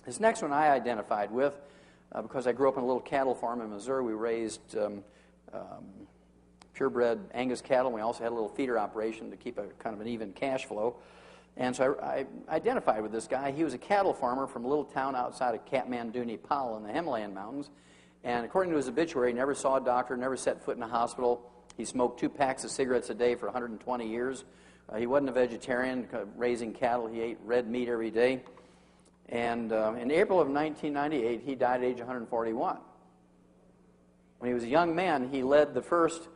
This next one I identified with because I grew up on a little cattle farm in Missouri. We raised purebred Angus cattle. And we also had a little feeder operation to keep a kind of an even cash flow. And so I identified with this guy. He was a cattle farmer from a little town outside of Kathmandu, Nepal in the Himalayan mountains. And according to his obituary, he never saw a doctor, never set foot in a hospital. He smoked 2 packs of cigarettes a day for 120 years. He wasn't a vegetarian, raising cattle. He ate red meat every day. And in April of 1998, he died at age 141. When he was a young man, he led the first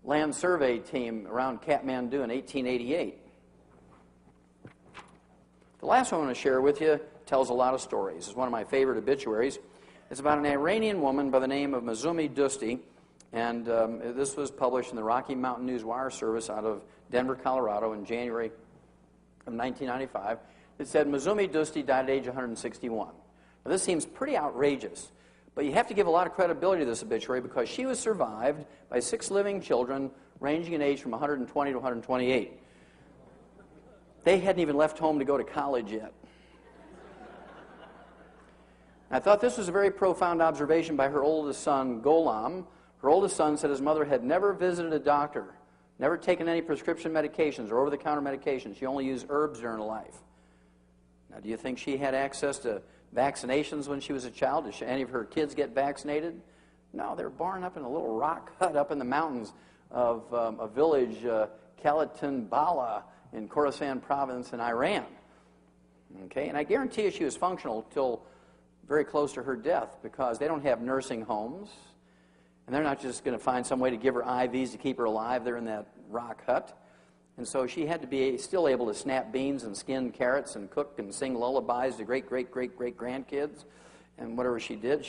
land survey team around Kathmandu in 1888. The last one I want to share with you tells a lot of stories. It's one of my favorite obituaries. It's about an Iranian woman by the name of Mazumi Dosti, and this was published in the Rocky Mountain News Wire Service out of Denver, Colorado in January of 1995. It said, Mazumi Dosti died at age 161. Now, this seems pretty outrageous, but you have to give a lot of credibility to this obituary because she was survived by 6 living children ranging in age from 120 to 128. They hadn't even left home to go to college yet. I thought this was a very profound observation by her oldest son, Gholam. Her oldest son said his mother had never visited a doctor, never taken any prescription medications or over-the-counter medications. She only used herbs during her life. Now, do you think she had access to vaccinations when she was a child? Did any of her kids get vaccinated? No, they were born up in a little rock hut up in the mountains of a village, Kalatin Bala, in Khorasan province in Iran. Okay, and I guarantee you she was functional till very close to her death because they don't have nursing homes, and they're not just going to find some way to give her IVs to keep her alive. They're in that rock hut. And so she had to be still able to snap beans and skin carrots and cook and sing lullabies to great-great-great-great-grandkids. And whatever she did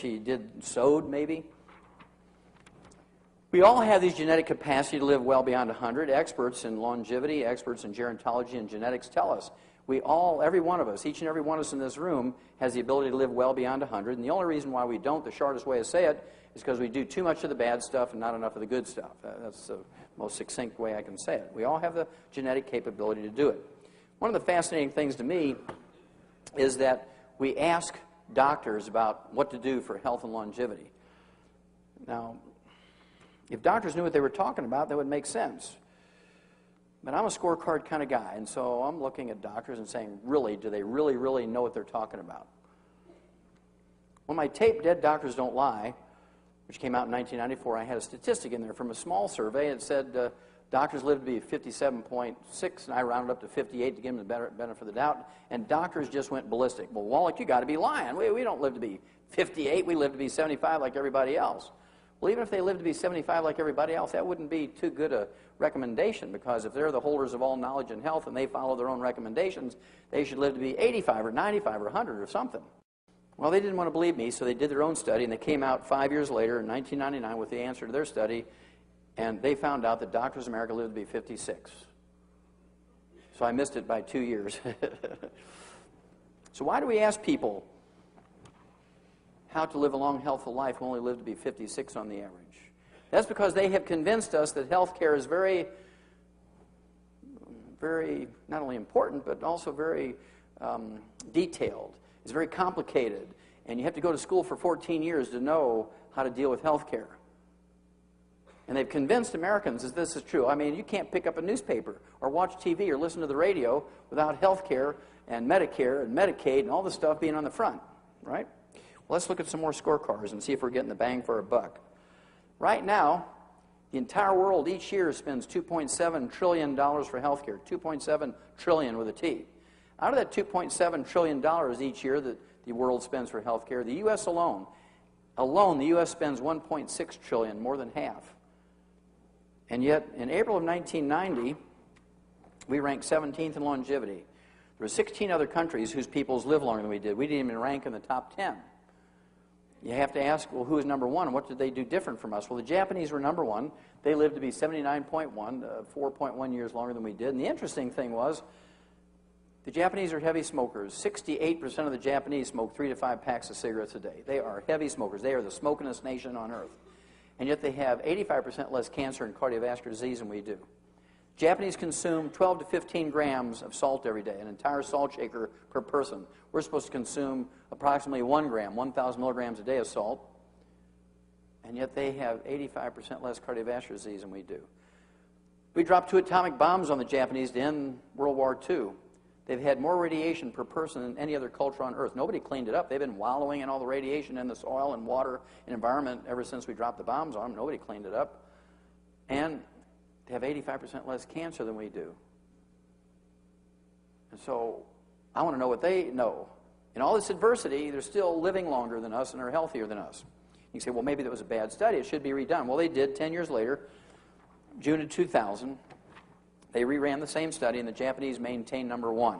sewed maybe. We all have these genetic capacity to live well beyond 100. Experts in longevity, experts in gerontology and genetics tell us. We all, every one of us, each and every one of us in this room has the ability to live well beyond 100. And the only reason why we don't, the shortest way to say it, is because we do too much of the bad stuff and not enough of the good stuff. That's the most succinct way I can say it. We all have the genetic capability to do it. One of the fascinating things to me is that we ask doctors about what to do for health and longevity. Now, if doctors knew what they were talking about, that would make sense. But I'm a scorecard kind of guy, and so I'm looking at doctors and saying, really, do they really know what they're talking about? When my tape, Dead Doctors Don't Lie, which came out in 1994, I had a statistic in there from a small survey. It said doctors lived to be 57.6, and I rounded up to 58 to give them the benefit of the doubt, and doctors just went ballistic. Well, Wallach, you got to be lying. We don't live to be 58. We live to be 75 like everybody else. Well, even if they live to be 75 like everybody else, that wouldn't be too good a recommendation, because if they're the holders of all knowledge and health and they follow their own recommendations, they should live to be 85 or 95 or 100 or something. Well, they didn't want to believe me, so they did their own study, and they came out 5 years later in 1999 with the answer to their study, and they found out that doctors in America lived to be 56. So I missed it by 2 years. So why do we ask people how to live a long, healthful life who only live to be 56 on the average? That's because they have convinced us that health care is very, not only important, but also very detailed. It's very complicated, and you have to go to school for 14 years to know how to deal with health care. And they've convinced Americans that this is true. I mean, you can't pick up a newspaper or watch TV or listen to the radio without health care and Medicare and Medicaid and all the stuff being on the front, right? Well, let's look at some more scorecards and see if we're getting the bang for our buck. Right now, the entire world each year spends $2.7 trillion for health care, 2.7 trillion with a T. Out of that $2.7 trillion each year that the world spends for health care, the U.S. alone, the U.S. spends $1.6 trillion, more than half. And yet, in April of 1990, we ranked 17th in longevity. There were 16 other countries whose peoples live longer than we did. We didn't even rank in the top 10. You have to ask, well, who is number one, and what did they do different from us? Well, the Japanese were number one. They lived to be 79.1, 4.1 years longer than we did. And the interesting thing was, the Japanese are heavy smokers. 68% of the Japanese smoke 3 to 5 packs of cigarettes a day. They are heavy smokers. They are the smokingest nation on earth. And yet they have 85% less cancer and cardiovascular disease than we do. Japanese consume 12 to 15 grams of salt every day, an entire salt shaker per person. We're supposed to consume approximately 1 gram, 1,000 milligrams a day of salt, and yet they have 85% less cardiovascular disease than we do. We dropped 2 atomic bombs on the Japanese to end World War II. They've had more radiation per person than any other culture on Earth. Nobody cleaned it up. They've been wallowing in all the radiation in the soil and water and environment ever since we dropped the bombs on them. Nobody cleaned it up. And they have 85% less cancer than we do. And so I want to know what they know. In all this adversity, they're still living longer than us and are healthier than us. You say, well, maybe that was a bad study. It should be redone. Well, they did 10 years later, June of 2000. They reran the same study, and the Japanese maintained number 1.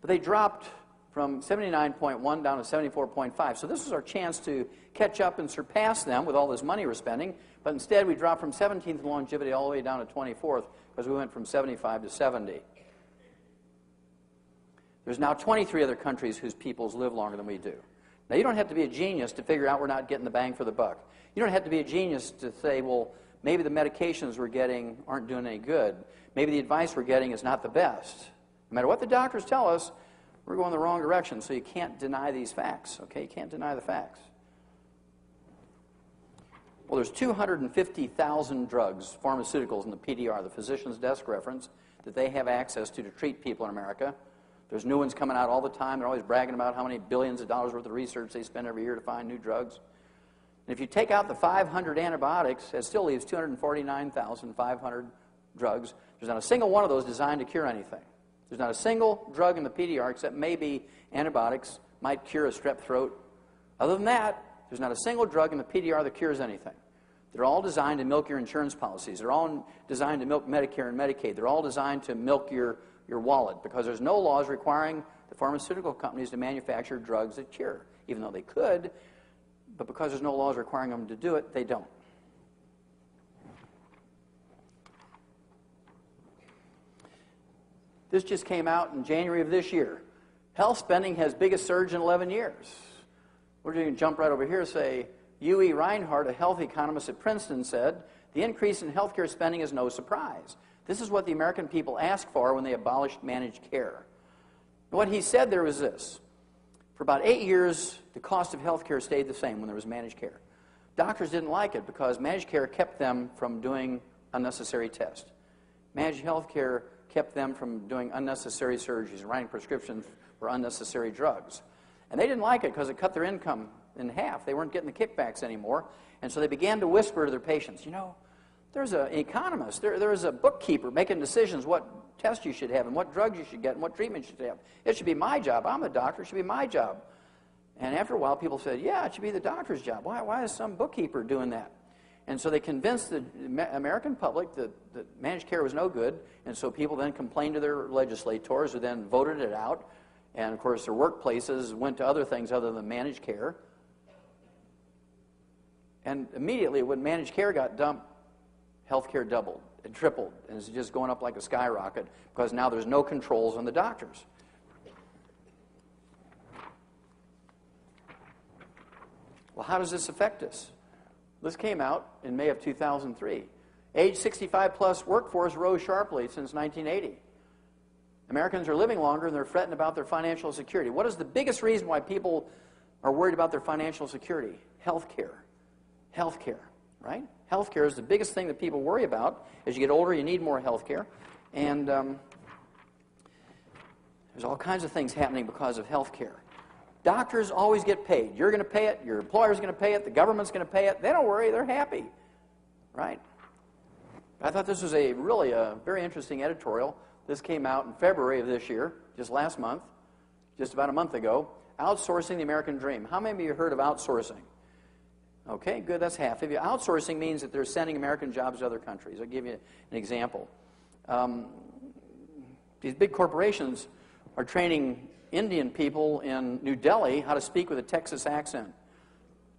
But they dropped from 79.1 down to 74.5. So this was our chance to catch up and surpass them with all this money we're spending. But instead, we dropped from 17th in longevity all the way down to 24th because we went from 75 to 70. There's now 23 other countries whose peoples live longer than we do. Now, you don't have to be a genius to figure out we're not getting the bang for the buck. You don't have to be a genius to say, well, maybe the medications we're getting aren't doing any good. Maybe the advice we're getting is not the best. No matter what the doctors tell us, we're going the wrong direction, so you can't deny these facts, okay? You can't deny the facts. Well, there's 250,000 drugs, pharmaceuticals in the PDR, the Physician's Desk Reference, that they have access to treat people in America. There's new ones coming out all the time. They're always bragging about how many billions of dollars worth of research they spend every year to find new drugs. And if you take out the 500 antibiotics, it still leaves 249,500 drugs. There's not a single one of those designed to cure anything. There's not a single drug in the PDR, except maybe antibiotics might cure a strep throat. Other than that, there's not a single drug in the PDR that cures anything. They're all designed to milk your insurance policies. They're all designed to milk Medicare and Medicaid. They're all designed to milk your wallet, because there's no laws requiring the pharmaceutical companies to manufacture drugs that cure, even though they could, but because there's no laws requiring them to do it, they don't. This just came out in January of this year. Health spending has biggest surge in 11 years. We're going to jump right over here and say, U.E. Reinhardt, a health economist at Princeton, said, the increase in healthcare spending is no surprise. This is what the American people asked for when they abolished managed care. And what he said there was this. For about 8 years, the cost of healthcare stayed the same when there was managed care. Doctors didn't like it because managed care kept them from doing unnecessary tests. Managed healthcare kept them from doing unnecessary surgeries and writing prescriptions for unnecessary drugs. And they didn't like it because it cut their income in half. They weren't getting the kickbacks anymore. And so they began to whisper to their patients, you know, there's an economist, there's a bookkeeper making decisions what tests you should have and what drugs you should get and what treatment you should have. It should be my job. I'm a doctor. It should be my job. And after a while, people said, yeah, it should be the doctor's job. Why is some bookkeeper doing that? And so they convinced the American public that managed care was no good, and so people then complained to their legislators who then voted it out. And, of course, their workplaces went to other things other than managed care. And immediately when managed care got dumped, health care doubled and tripled, and it's just going up like a skyrocket because now there's no controls on the doctors. Well, how does this affect us? This came out in May of 2003. Age 65 plus workforce rose sharply since 1980. Americans are living longer and they're fretting about their financial security. What is the biggest reason why people are worried about their financial security? Health care. Health care, right? Health care is the biggest thing that people worry about. As you get older, you need more health care. And there's all kinds of things happening because of health care. Doctors always get paid. You're going to pay it. Your employer's going to pay it. The government's going to pay it. They don't worry. They're happy, right? I thought this was really a very interesting editorial. This came out in February of this year, just last month, just about a month ago. Outsourcing the American Dream. How many of you heard of outsourcing? Okay, good. That's half of you. Outsourcing means that they're sending American jobs to other countries. I'll give you an example. These big corporations are training Indian people in New Delhi how to speak with a Texas accent.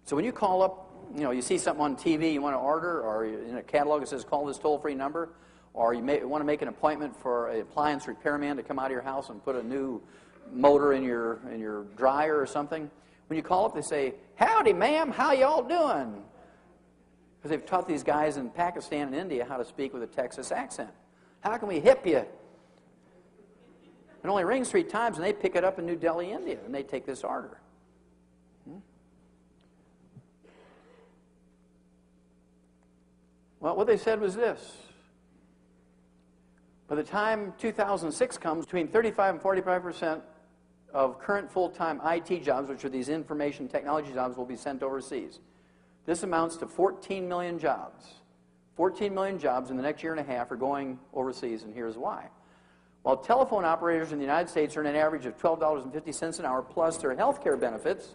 So when you call up, you see something on TV you want to order, or in a catalog it says call this toll-free number, or you want to make an appointment for an appliance repairman to come out of your house and put a new motor in your dryer or something. When you call up, they say, howdy, ma'am, how y'all doing? Because they've taught these guys in Pakistan and India how to speak with a Texas accent. How can we hip you? It only rings 3 times, and they pick it up in New Delhi, India, and they take this order. Well, what they said was this. By the time 2006 comes, between 35 and 45% of current full-time IT jobs, which are these information technology jobs, will be sent overseas. This amounts to 14 million jobs. 14 million jobs in the next year and a half are going overseas, and here's why. While telephone operators in the United States earn an average of $12.50 an hour plus their health care benefits,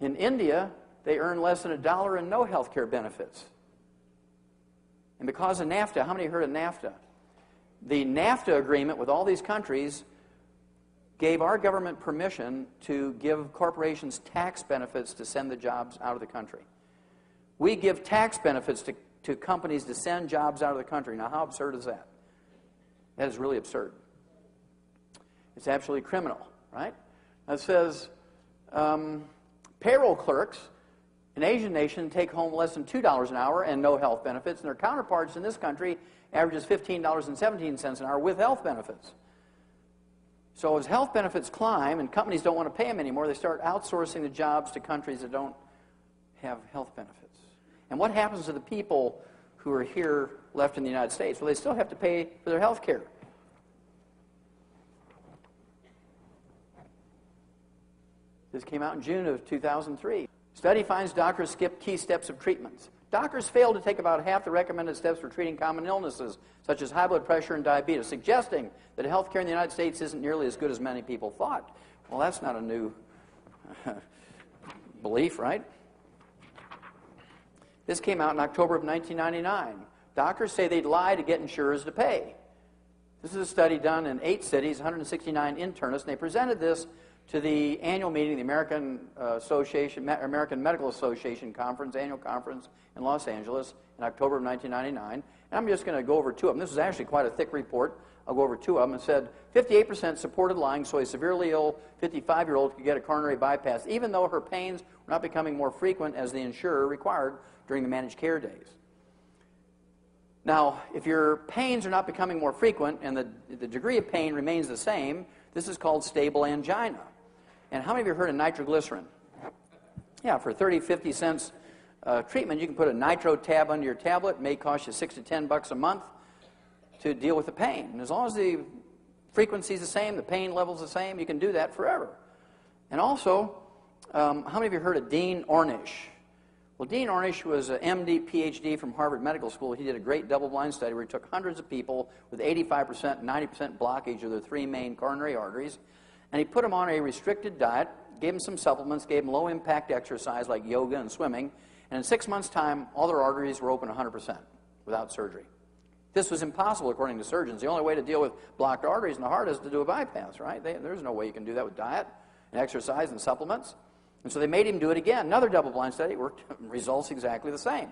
in India, they earn less than $1 and no health care benefits. And because of NAFTA, how many heard of NAFTA? The NAFTA agreement with all these countries gave our government permission to give corporations tax benefits to send the jobs out of the country. We give tax benefits to companies to send jobs out of the country. Now, how absurd is that? That is really absurd. It's absolutely criminal, right? It says payroll clerks in Asian nations take home less than $2 an hour and no health benefits, and their counterparts in this country averages $15.17 an hour with health benefits. So as health benefits climb and companies don't want to pay them anymore, they start outsourcing the jobs to countries that don't have health benefits. And what happens to the people who are here left in the United States? Well, they still have to pay for their health care. This came out in June of 2003. Study finds doctors skip key steps of treatments. Doctors fail to take about half the recommended steps for treating common illnesses, such as high blood pressure and diabetes, suggesting that health care in the United States isn't nearly as good as many people thought. Well, that's not a new belief, right? This came out in October of 1999. Doctors say they'd lie to get insurers to pay. This is a study done in 8 cities, 169 internists, and they presented this to the annual meeting of the American Medical Association conference, annual conference in Los Angeles in October of 1999. And I'm just going to go over 2 of them. This is actually quite a thick report. I'll go over 2 of them. It said 58% supported lying so a severely ill 55-year-old could get a coronary bypass, even though her pains were not becoming more frequent as the insurer required during the managed care days. Now, if your pains are not becoming more frequent and the degree of pain remains the same, this is called stable angina. And how many of you heard of nitroglycerin? Yeah, for 30, 50 cents treatment, you can put a nitro tab under your tablet. It may cost you $6 to $10 a month to deal with the pain. And as long as the frequency is the same, the pain level is the same, you can do that forever. And also, how many of you heard of Dean Ornish? Well, Dean Ornish was an MD, PhD from Harvard Medical School. He did a great double-blind study where he took hundreds of people with 85% and 90% blockage of their 3 main coronary arteries, and he put them on a restricted diet, gave them some supplements, gave them low-impact exercise like yoga and swimming, and in 6 months' time, all their arteries were open 100% without surgery. This was impossible according to surgeons. The only way to deal with blocked arteries in the heart is to do a bypass, right? There's no way you can do that with diet and exercise and supplements. And so they made him do it again. Another double-blind study worked, results exactly the same.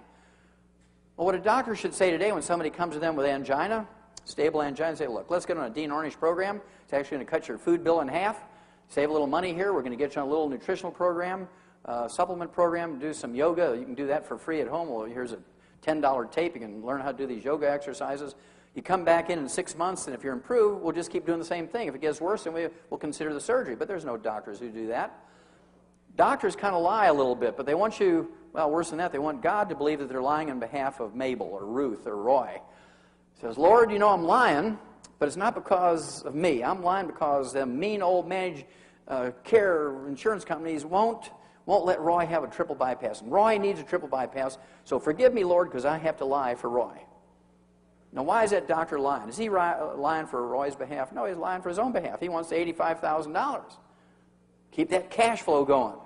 Well, what a doctor should say today when somebody comes to them with angina, stable angina, say, look, let's get on a Dean Ornish program. It's actually going to cut your food bill in half. Save a little money here. We're going to get you on a little nutritional program, supplement program, do some yoga. You can do that for free at home. Well, here's a $10 tape. You can learn how to do these yoga exercises. You come back in 6 months, and if you're improved, we'll just keep doing the same thing. If it gets worse, then we'll consider the surgery. But there's no doctors who do that. Doctors kind of lie a little bit, but they want you, well, worse than that, they want God to believe that they're lying on behalf of Mabel or Ruth or Roy. He says, Lord, you know I'm lying, but it's not because of me. I'm lying because the mean old managed care insurance companies won't let Roy have a triple bypass. And Roy needs a triple bypass, so forgive me, Lord, because I have to lie for Roy. Now, why is that doctor lying? Is he lying for Roy's behalf? No, he's lying for his own behalf. He wants the $85,000. Keep that cash flow going.